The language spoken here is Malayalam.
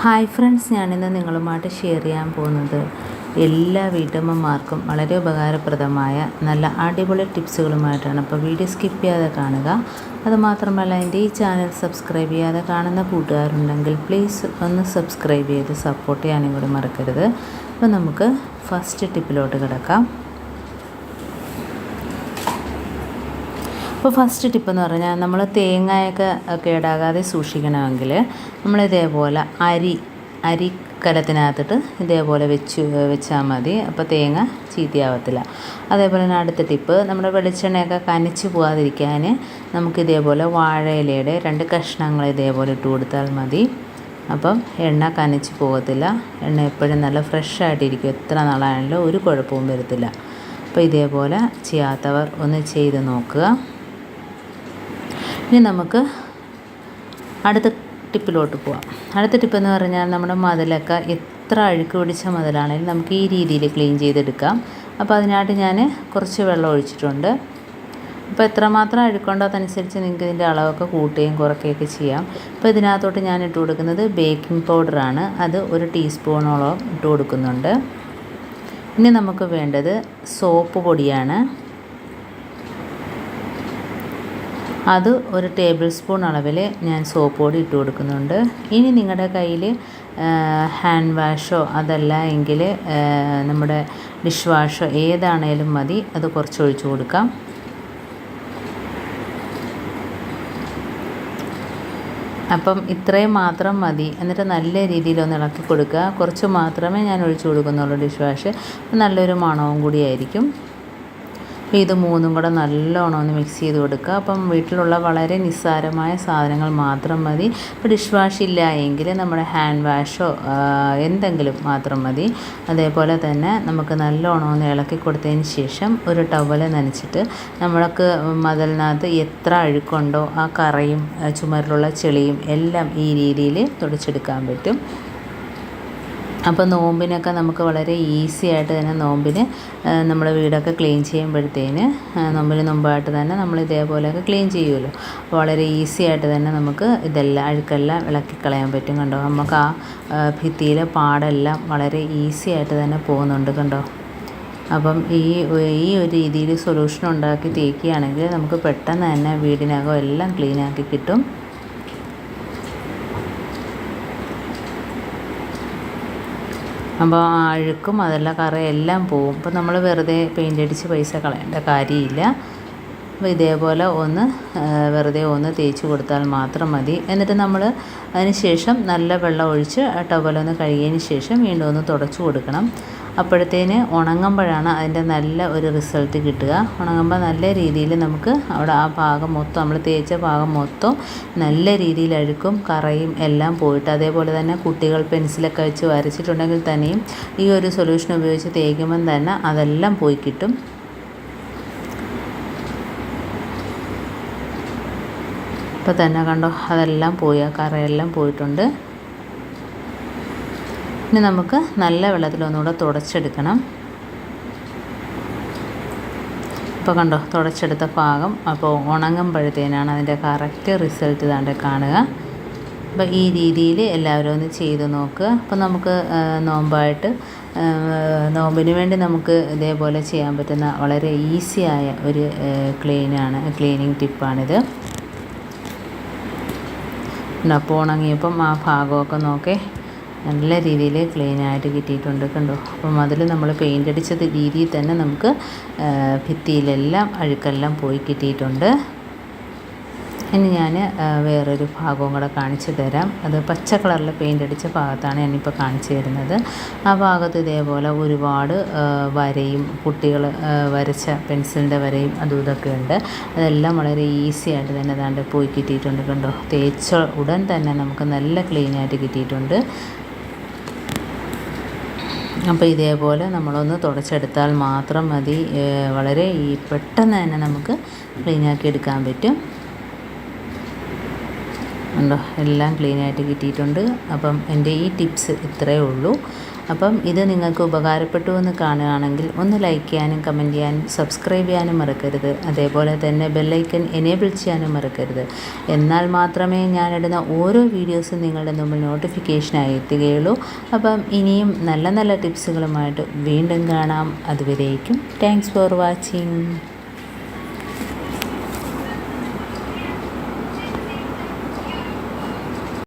ഹായ് ഫ്രണ്ട്സ്, ഞാനിന്ന് നിങ്ങളുമായിട്ട് ഷെയർ ചെയ്യാൻ പോകുന്നത് എല്ലാ വീട്ടമ്മമാർക്കും വളരെ ഉപകാരപ്രദമായ നല്ല അടിപൊളി ടിപ്സുകളുമായിട്ടാണ്. അപ്പോൾ വീഡിയോ സ്കിപ്പ് ചെയ്യാതെ കാണുക. അതുമാത്രമല്ല, എൻ്റെ ഈ ചാനൽ സബ്സ്ക്രൈബ് ചെയ്യാതെ കാണുന്ന കൂട്ടുകാരുണ്ടെങ്കിൽ പ്ലീസ് ഒന്ന് സബ്സ്ക്രൈബ് ചെയ്ത് സപ്പോർട്ട് ചെയ്യാനും കൂടി മറക്കരുത്. അപ്പോൾ നമുക്ക് ഫസ്റ്റ് ടിപ്പിലോട്ട് കിടക്കാം. അപ്പോൾ ഫസ്റ്റ് ടിപ്പ് എന്ന് പറഞ്ഞാൽ, നമ്മൾ തേങ്ങയൊക്കെ കേടാകാതെ സൂക്ഷിക്കണമെങ്കിൽ നമ്മളിതേപോലെ അരിക്കലത്തിനകത്തിട്ട് ഇതേപോലെ വെച്ചാൽ മതി. അപ്പോൾ തേങ്ങ ചീത്തയാവത്തില്ല. അതേപോലെ തന്നെ അടുത്ത ടിപ്പ്, നമ്മുടെ വെളിച്ചെണ്ണയൊക്കെ കനിച്ച് പോകാതിരിക്കാൻ നമുക്കിതേപോലെ വാഴയിലയുടെ 2 കഷ്ണങ്ങൾ ഇതേപോലെ ഇട്ട് കൊടുത്താൽ മതി. അപ്പം എണ്ണ കനിച്ച് പോകത്തില്ല. എണ്ണ എപ്പോഴും നല്ല ഫ്രഷ് ആയിട്ടിരിക്കും. എത്ര നാളായാലും ഒരു കുഴപ്പവും വരത്തില്ല. അപ്പോൾ ഇതേപോലെ ചെയ്യാത്തവർ ഒന്ന് ചെയ്ത് നോക്കുക. ഇനി നമുക്ക് അടുത്ത ടിപ്പിലോട്ട് പോവാം. അടുത്ത ടിപ്പെന്ന് പറഞ്ഞാൽ, നമ്മുടെ മതിലൊക്കെ എത്ര അഴുക്ക് പിടിച്ച മതിലാണെങ്കിലും നമുക്ക് ഈ രീതിയിൽ ക്ലീൻ ചെയ്തെടുക്കാം. അപ്പോൾ അതിനായിട്ട് ഞാൻ കുറച്ച് വെള്ളം ഒഴിച്ചിട്ടുണ്ട്. അപ്പോൾ എത്രമാത്രം അഴുക്കുണ്ടോ അതനുസരിച്ച് നിങ്ങൾക്ക് ഇതിൻ്റെ അളവൊക്കെ കൂട്ടുകയും കുറയ്ക്കുകയൊക്കെ ചെയ്യാം. അപ്പോൾ ഇതിനകത്തോട്ട് ഞാൻ ഇട്ട് കൊടുക്കുന്നത് ബേക്കിംഗ് പൗഡറാണ്. അത് 1 ടീസ്പൂണോളം ഇട്ട് കൊടുക്കുന്നുണ്ട്. ഇനി നമുക്ക് വേണ്ടത് സോപ്പ് പൊടിയാണ്. അത് 1 ടേബിൾ സ്പൂൺ അളവിൽ ഞാൻ സോപ്പ് പൊടി ഇട്ട് കൊടുക്കുന്നുണ്ട്. ഇനി നിങ്ങളുടെ കയ്യിൽ ഹാൻഡ് വാഷോ അതല്ല എങ്കിൽ നമ്മുടെ ഡിഷ് വാഷോ ഏതാണേലും മതി. അത് കുറച്ച് ഒഴിച്ച് കൊടുക്കാം. അപ്പം ഇത്രയും മാത്രം മതി. എന്നിട്ട് നല്ല രീതിയിലൊന്ന് ഇളക്കി കൊടുക്കുക. കുറച്ച് മാത്രമേ ഞാൻ ഒഴിച്ച് കൊടുക്കുന്നുള്ളൂ ഡിഷ് വാഷ്. നല്ലൊരു മണവും കൂടിയായിരിക്കും. അപ്പോൾ ഇത് 3ഉം കൂടെ നല്ലോണം ഒന്ന് മിക്സ് ചെയ്ത് കൊടുക്കുക. അപ്പം വീട്ടിലുള്ള വളരെ നിസ്സാരമായ സാധനങ്ങൾ മാത്രം മതി. ഇപ്പോൾ ഡിഷ് വാഷ് ഇല്ല എങ്കിൽ നമ്മുടെ ഹാൻഡ് വാഷോ എന്തെങ്കിലും മാത്രം മതി. അതേപോലെ തന്നെ നമുക്ക് നല്ലോണം ഒന്ന് ഇളക്കി കൊടുത്തതിന് ശേഷം ഒരു ടവൽ നനച്ചിട്ട് നമ്മൾക്ക് മതിലിനകത്ത് എത്ര അഴുക്കുണ്ടോ ആ കറയും ചുമരിലുള്ള ചെളിയും എല്ലാം ഈ രീതിയിൽ തുടച്ചെടുക്കാൻ പറ്റും. അപ്പോൾ നോമ്പിനൊക്കെ നമുക്ക് വളരെ ഈസി ആയിട്ട് തന്നെ നോമ്പിന് നമ്മുടെ വീടൊക്കെ ക്ലീൻ ചെയ്യുമ്പോഴത്തേന് നോമ്പിന് മുമ്പായിട്ട് തന്നെ നമ്മൾ ഇതേപോലെയൊക്കെ ക്ലീൻ ചെയ്യുമല്ലോ. അപ്പോൾ വളരെ ഈസി ആയിട്ട് തന്നെ നമുക്ക് ഇതെല്ലാം അഴുക്കെല്ലാം ഇളക്കിക്കളയാൻ പറ്റും. കണ്ടോ, നമുക്ക് ആ ഭിത്തിയിലെ പാടെല്ലാം വളരെ ഈസി ആയിട്ട് തന്നെ പോകുന്നുണ്ട്. കണ്ടോ, അപ്പം ഈ ഒരു രീതിയിൽ സൊല്യൂഷൻ ഉണ്ടാക്കി തേക്കുകയാണെങ്കിൽ നമുക്ക് പെട്ടെന്ന് തന്നെ വീടിനകം എല്ലാം ക്ലീനാക്കി കിട്ടും. അപ്പോൾ അഴുക്കും അതെല്ലാം കറയെല്ലാം പോവും. അപ്പോൾ നമ്മൾ വെറുതെ പെയിൻ്റ് അടിച്ച് പൈസ കളയേണ്ട കാര്യമില്ല. അപ്പോൾ ഇതേപോലെ വെറുതെ ഒന്ന് തേച്ച് കൊടുത്താൽ മാത്രം മതി. എന്നിട്ട് നമ്മൾ അതിന് ശേഷം നല്ല വെള്ളം ഒഴിച്ച് ടവലൊന്ന് കഴുകിയതിന് ശേഷം വീണ്ടും ഒന്ന് തുടച്ചു കൊടുക്കണം. അപ്പോഴത്തേന് ഉണങ്ങുമ്പോഴാണ് അതിൻ്റെ നല്ല ഒരു റിസൾട്ട് കിട്ടുക. ഉണങ്ങുമ്പോൾ നല്ല രീതിയിൽ നമുക്ക് അവിടെ ആ ഭാഗം മൊത്തം, നമ്മൾ തേച്ച ഭാഗം മൊത്തം നല്ല രീതിയിൽ അഴുക്കും കറയും എല്ലാം പോയിട്ട്, അതേപോലെ തന്നെ കുട്ടികൾ പെൻസിലൊക്കെ വെച്ച് വരച്ചിട്ടുണ്ടെങ്കിൽ തന്നെയും ഈ ഒരു സൊല്യൂഷൻ ഉപയോഗിച്ച് തേക്കുമ്പം തന്നെ അതെല്ലാം പോയി കിട്ടും. ഇപ്പോൾ തന്നെ കണ്ടോ, അതെല്ലാം പോയി, ആ കറയെല്ലാം പോയിട്ടുണ്ട്. ഇനി നമുക്ക് നല്ല വെള്ളത്തിലൊന്നുകൂടെ തുടച്ചെടുക്കണം. ഇപ്പോൾ കണ്ടോ, തുടച്ചെടുത്ത ഭാഗം അപ്പോൾ ഉണങ്ങുമ്പോഴത്തേനാണ് അതിൻ്റെ കറക്റ്റ് റിസൾട്ട് ഇതാണ്ട് കാണുക. അപ്പോൾ ഈ രീതിയിൽ എല്ലാവരും ഒന്ന് ചെയ്ത് നോക്കുക. അപ്പോൾ നമുക്ക് നോമ്പിന് വേണ്ടി നമുക്ക് ഇതേപോലെ ചെയ്യാൻ പറ്റുന്ന വളരെ ഈസിയായ ഒരു ക്ലീനിങ് ടിപ്പാണിത്. അപ്പോൾ ഉണങ്ങിയപ്പം ആ ഭാഗമൊക്കെ നോക്കേ നല്ല രീതിയിൽ ക്ലീനായിട്ട് കിട്ടിയിട്ടുണ്ട്. കണ്ടോ, അപ്പം അതിൽ നമ്മൾ പെയിൻ്റ് അടിച്ചത് രീതിയിൽ തന്നെ നമുക്ക് ഭിത്തിയിലെല്ലാം അഴുക്കെല്ലാം പോയി കിട്ടിയിട്ടുണ്ട്. ഇനി ഞാൻ വേറൊരു ഭാഗവും കൂടെ കാണിച്ചു തരാം. അത് പച്ച കളറിൽ പെയിൻ്റ് അടിച്ച ഭാഗത്താണ് ഞാനിപ്പോൾ കാണിച്ചു തരുന്നത്. ആ ഭാഗത്ത് ഇതേപോലെ ഒരുപാട് വരയും കുട്ടികൾ വരച്ച പെൻസിലിൻ്റെ വരയും അതും ഇതൊക്കെ ഉണ്ട്. അതെല്ലാം വളരെ ഈസി ആയിട്ട് തന്നെ അതാണ്ട് പോയി കിട്ടിയിട്ടുണ്ട്. കണ്ടോ, തേച്ച ഉടൻ തന്നെ നമുക്ക് നല്ല ക്ലീനായിട്ട് കിട്ടിയിട്ടുണ്ട്. അപ്പോൾ ഇതേപോലെ നമ്മളൊന്ന് തുടച്ചെടുത്താൽ മാത്രം മതി. വളരെ പെട്ടെന്ന് തന്നെ നമുക്ക് ക്ലീനാക്കി എടുക്കാൻ പറ്റും. ഉണ്ടോ, എല്ലാം ക്ലീനായിട്ട് കിട്ടിയിട്ടുണ്ട്. അപ്പം എൻ്റെ ഈ ടിപ്സ് ഇത്രയേ ഉള്ളൂ. അപ്പം ഇത് നിങ്ങൾക്ക് ഉപകാരപ്പെട്ടു എന്ന് കാണുകയാണെങ്കിൽ ഒന്ന് ലൈക്ക് ചെയ്യാനും കമൻറ്റ് ചെയ്യാനും സബ്സ്ക്രൈബ് ചെയ്യാനും മറക്കരുത്. അതേപോലെ തന്നെ ബെല്ലൈക്കൺ എനേബിൾ ചെയ്യാനും മറക്കരുത്. എന്നാൽ മാത്രമേ ഞാനിടുന്ന ഓരോ വീഡിയോസും നിങ്ങളുടെ മുമ്പിൽ നോട്ടിഫിക്കേഷനായി എത്തുകയുള്ളൂ. അപ്പം ഇനിയും നല്ല നല്ല ടിപ്സുകളുമായിട്ട് വീണ്ടും കാണാം. അതുവരേക്കും താങ്ക്സ് ഫോർ വാച്ചിങ്.